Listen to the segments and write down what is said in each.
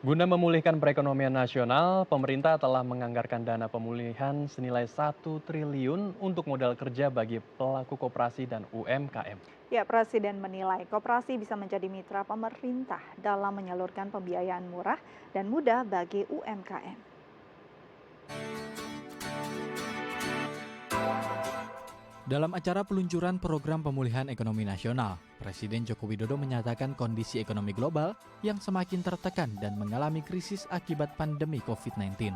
Guna memulihkan perekonomian nasional, pemerintah telah menganggarkan dana pemulihan senilai 1 triliun untuk modal kerja bagi pelaku koperasi dan UMKM. Ya, Presiden menilai koperasi bisa menjadi mitra pemerintah dalam menyalurkan pembiayaan murah dan mudah bagi UMKM. Dalam acara peluncuran program pemulihan ekonomi nasional, Presiden Joko Widodo menyatakan kondisi ekonomi global yang semakin tertekan dan mengalami krisis akibat pandemi COVID-19.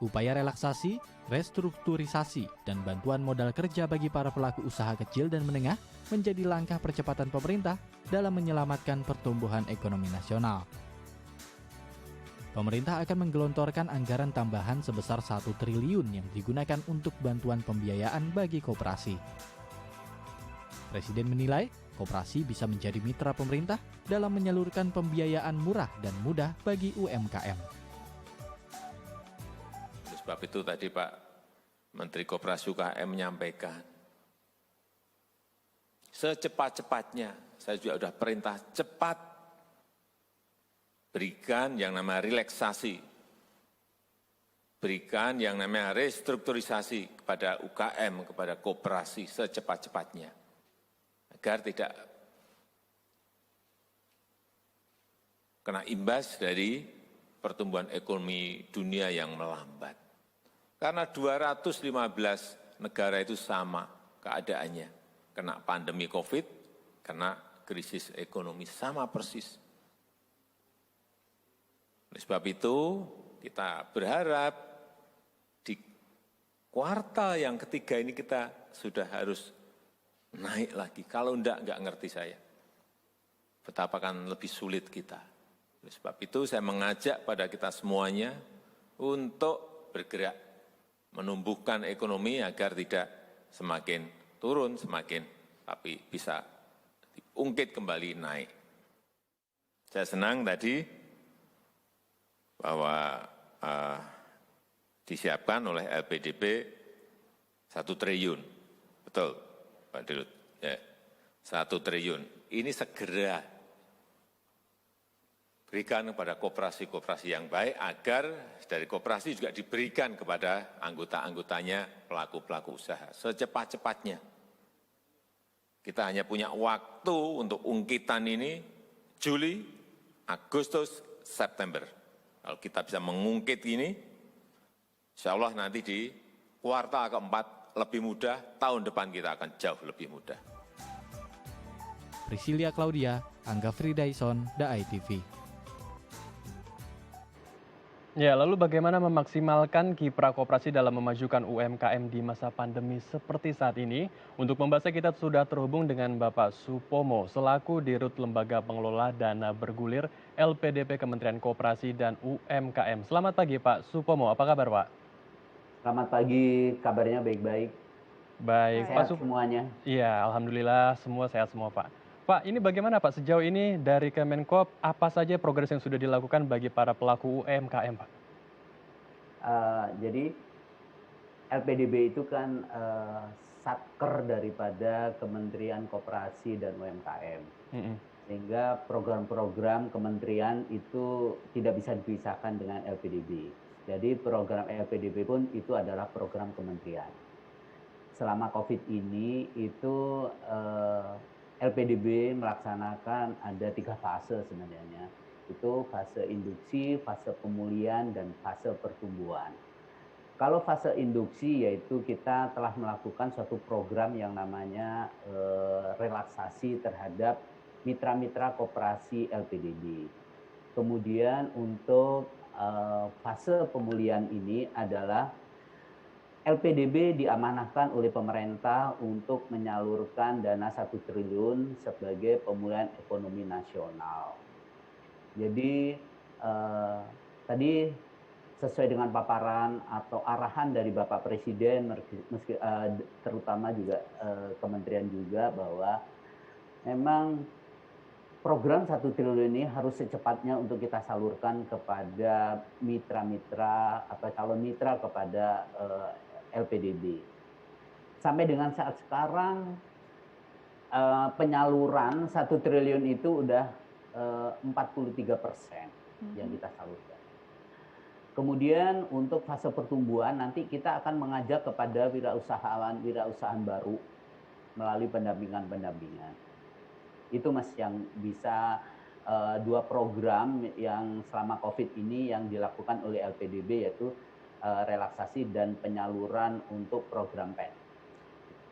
Upaya relaksasi, restrukturisasi, dan bantuan modal kerja bagi para pelaku usaha kecil dan menengah menjadi langkah percepatan pemerintah dalam menyelamatkan pertumbuhan ekonomi nasional. Pemerintah akan menggelontorkan anggaran tambahan sebesar 1 triliun yang digunakan untuk bantuan pembiayaan bagi koperasi. Presiden menilai, koperasi bisa menjadi mitra pemerintah dalam menyalurkan pembiayaan murah dan mudah bagi UMKM. Oleh sebab itu tadi Pak Menteri Koperasi UKM menyampaikan, secepat-cepatnya, saya juga sudah perintah cepat berikan yang namanya relaksasi, berikan yang namanya restrukturisasi kepada UKM, kepada koperasi secepat-cepatnya, agar tidak kena imbas dari pertumbuhan ekonomi dunia yang melambat. Karena 215 negara itu sama keadaannya, kena pandemi COVID, kena krisis ekonomi, sama persis. Oleh sebab itu, kita berharap di kuartal yang ketiga ini kita sudah harus naik lagi. Kalau enggak ngerti saya. Betapa kan lebih sulit kita. Oleh sebab itu, saya mengajak pada kita semuanya untuk bergerak menumbuhkan ekonomi agar tidak semakin turun, tapi bisa diungkit kembali naik. Saya senang tadi bahwa disiapkan oleh LPDB 1 triliun. Betul, Pak Dirut. Ya, 1 triliun. Ini segera berikan kepada koperasi-koperasi yang baik agar dari koperasi juga diberikan kepada anggota-anggotanya, pelaku-pelaku usaha secepat-cepatnya. Kita hanya punya waktu untuk ungkitan ini Juli, Agustus, September. Kalau kita bisa mengungkit ini, insya Allah nanti di kuartal keempat lebih mudah, tahun depan kita akan jauh lebih mudah. Priscilia Claudia, Angga Fridaison, DAI TV. Ya, lalu bagaimana memaksimalkan kiprah koperasi dalam memajukan UMKM di masa pandemi seperti saat ini? Untuk membahasnya kita sudah terhubung dengan Bapak Supomo, selaku Dirut Lembaga Pengelola Dana Bergulir LPDP Kementerian Koperasi dan UMKM. Selamat pagi Pak Supomo, apa kabar Pak? Selamat pagi, kabarnya baik-baik. Baik, Pak Baik. Sehat Supomo. semuanya. Iya, alhamdulillah semua sehat semua Pak. Pak, ini bagaimana Pak sejauh ini dari Kemenkop apa saja progres yang sudah dilakukan bagi para pelaku UMKM Pak? Jadi LPDB itu kan satker daripada Kementerian Koperasi dan UMKM. Mm-mm. Sehingga program-program kementerian itu tidak bisa dipisahkan dengan LPDB. Jadi program LPDB pun itu adalah program kementerian. Selama COVID ini itu LPDB melaksanakan ada 3 fase sebenarnya. Itu fase induksi, fase pemulihan, dan fase pertumbuhan. Kalau fase induksi yaitu kita telah melakukan suatu program yang namanya relaksasi terhadap mitra-mitra koperasi LPDB. Kemudian untuk fase pemulihan ini adalah LPDB diamanahkan oleh pemerintah untuk menyalurkan dana 1 triliun sebagai pemulihan ekonomi nasional. Jadi tadi sesuai dengan paparan atau arahan dari Bapak Presiden, terutama juga kementerian juga bahwa memang program 1 triliun ini harus secepatnya untuk kita salurkan kepada mitra-mitra atau calon mitra kepada LPDB. Sampai dengan saat sekarang penyaluran 1 triliun itu udah 43% yang kita salurkan. Kemudian untuk fase pertumbuhan nanti kita akan mengajak kepada wirausahaan baru melalui pendampingan. Itu Mas yang bisa 2 program yang selama Covid ini yang dilakukan oleh LPDB, yaitu relaksasi dan penyaluran untuk program PEN.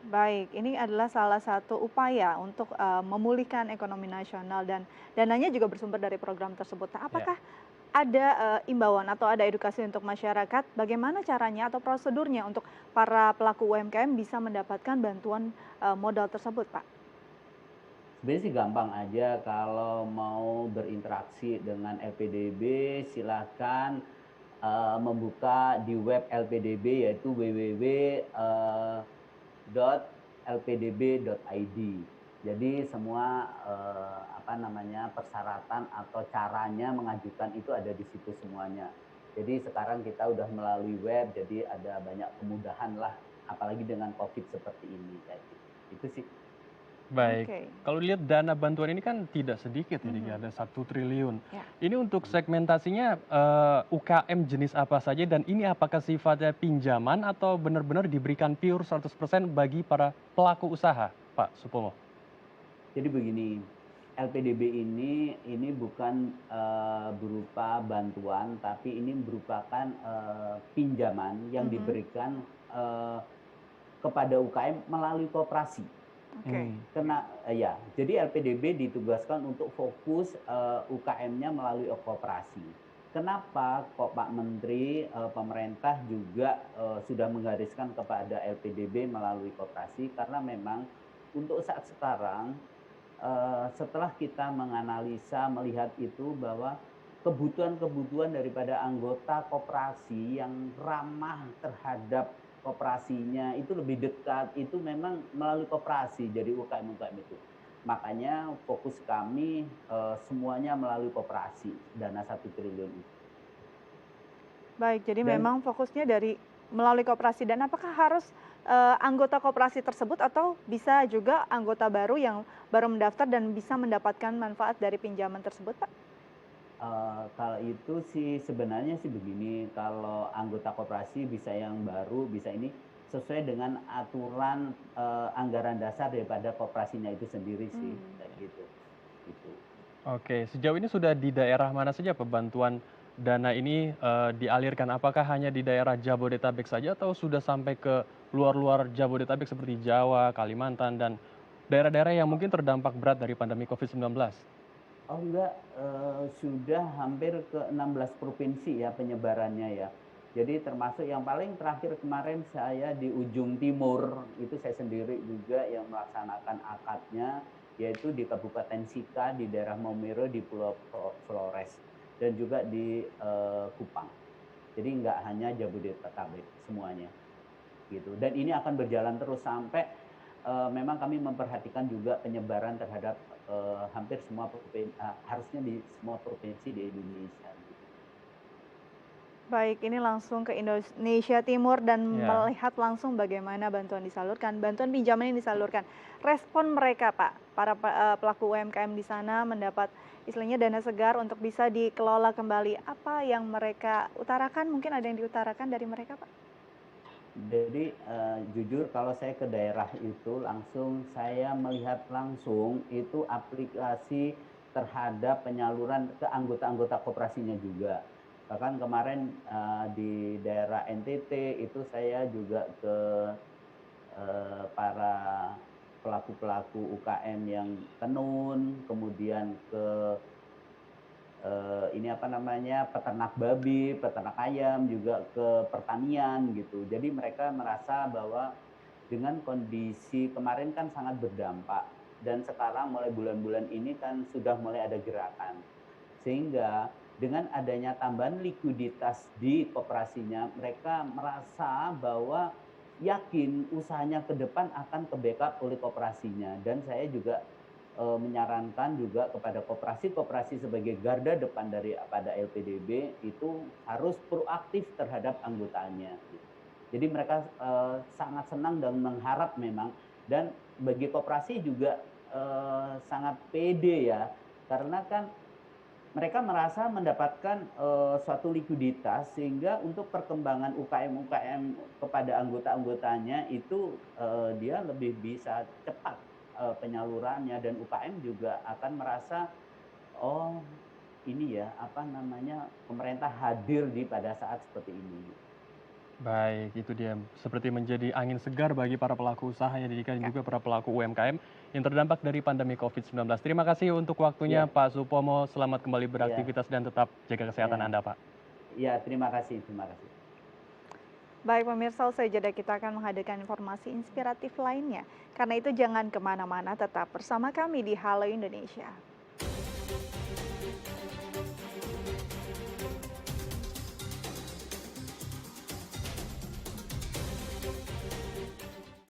Baik, ini adalah salah satu upaya untuk memulihkan ekonomi nasional dan dananya juga bersumber dari program tersebut. Nah, Ya. apakah ada imbauan atau ada edukasi untuk masyarakat bagaimana caranya atau prosedurnya untuk para pelaku UMKM bisa mendapatkan bantuan modal tersebut, Pak? Sebenarnya sih gampang aja, kalau mau berinteraksi dengan LPDB silakan membuka di web LPDB, yaitu www.lpdb.id. Jadi semua persyaratan atau caranya mengajukan itu ada di situ semuanya. Jadi sekarang kita udah melalui web, jadi ada banyak kemudahan lah, apalagi dengan Covid seperti ini kayak gitu. Itu sih. Baik, Oke. kalau lihat dana bantuan ini kan tidak sedikit ini, Mhm. ada 1 triliun. Ya. Ini untuk segmentasinya UKM jenis apa saja dan ini apakah sifatnya pinjaman atau benar-benar diberikan pure 100% bagi para pelaku usaha, Pak Supomo? Jadi begini, LPDB ini bukan berupa bantuan, tapi ini merupakan pinjaman yang Mhm. diberikan kepada UKM melalui koperasi. Oke. Jadi LPDB ditugaskan untuk fokus UKM-nya melalui koperasi. Kenapa kok Pak Menteri, pemerintah juga sudah menggariskan kepada LPDB melalui koperasi? Karena memang untuk saat sekarang setelah kita menganalisa, melihat itu bahwa kebutuhan-kebutuhan daripada anggota koperasi yang ramah terhadap koperasinya itu lebih dekat, itu memang melalui koperasi, jadi UKM-UKM itu. Makanya fokus kami semuanya melalui koperasi, dana 1 triliun itu. Baik, jadi Dan memang fokusnya dari melalui koperasi dan apakah harus anggota koperasi tersebut atau bisa juga anggota baru yang baru mendaftar dan bisa mendapatkan manfaat dari pinjaman tersebut, Pak? Kalau itu sih sebenarnya sih begini, kalau anggota koperasi bisa yang baru, bisa ini sesuai dengan aturan anggaran dasar daripada koperasinya itu sendiri sih, kayak gitu. Gitu. Oke, sejauh ini sudah di daerah mana saja bantuan dana ini dialirkan? Apakah hanya di daerah Jabodetabek saja atau sudah sampai ke luar-luar Jabodetabek seperti Jawa, Kalimantan, dan daerah-daerah yang mungkin terdampak berat dari pandemi COVID-19? Oh enggak, sudah hampir ke 16 provinsi ya penyebarannya ya. Jadi termasuk yang paling terakhir kemarin saya di ujung timur, itu saya sendiri juga yang melaksanakan akadnya, yaitu di Kabupaten Sika, di daerah Maumere, di Pulau Flores, dan juga di Kupang. Jadi enggak hanya Jabodetabek semuanya gitu. Dan ini akan berjalan terus sampai memang kami memperhatikan juga penyebaran terhadap hampir semua provinsi, harusnya di semua provinsi di Indonesia. Gitu. Baik, ini langsung ke Indonesia Timur dan Ya. melihat langsung bagaimana bantuan disalurkan, bantuan pinjaman yang disalurkan. Respon mereka, Pak, para pelaku UMKM di sana mendapat istilahnya dana segar untuk bisa dikelola kembali. Apa yang mereka utarakan? Mungkin ada yang diutarakan dari mereka, Pak? Jadi jujur kalau saya ke daerah itu langsung saya melihat langsung itu aplikasi terhadap penyaluran ke anggota-anggota koperasinya juga. Bahkan kemarin di daerah NTT itu saya juga ke para pelaku-pelaku UKM yang tenun, kemudian ke peternak babi, peternak ayam, juga ke pertanian gitu. Jadi mereka merasa bahwa dengan kondisi kemarin kan sangat berdampak dan sekarang mulai bulan-bulan ini kan sudah mulai ada gerakan. Sehingga dengan adanya tambahan likuiditas di koperasinya, mereka merasa bahwa yakin usahanya ke depan akan ke-backup oleh koperasinya. Dan saya juga menyarankan juga kepada koperasi-koperasi sebagai garda depan daripada LPDB itu harus proaktif terhadap anggotanya. Gitu. Jadi mereka sangat senang dan mengharap memang, dan bagi koperasi juga sangat pede ya, Karena kan mereka merasa mendapatkan suatu likuiditas sehingga untuk perkembangan UKM-UKM kepada anggota-anggotanya itu dia lebih bisa cepat penyalurannya, dan UKM juga akan merasa, oh ini ya apa namanya, pemerintah hadir pada saat seperti ini. Baik, itu dia. Seperti menjadi angin segar bagi para pelaku usaha yang dan Ya. juga para pelaku UMKM yang terdampak dari pandemi COVID-19. Terima kasih untuk waktunya Ya, Pak Supomo. Selamat kembali ya, beraktivitas dan tetap jaga kesehatan ya, Anda, Pak. ya, terima kasih, terima kasih. Baik pemirsa, usai jeda kita akan menghadirkan informasi inspiratif lainnya. Karena itu jangan kemana-mana, tetap bersama kami di Halo Indonesia.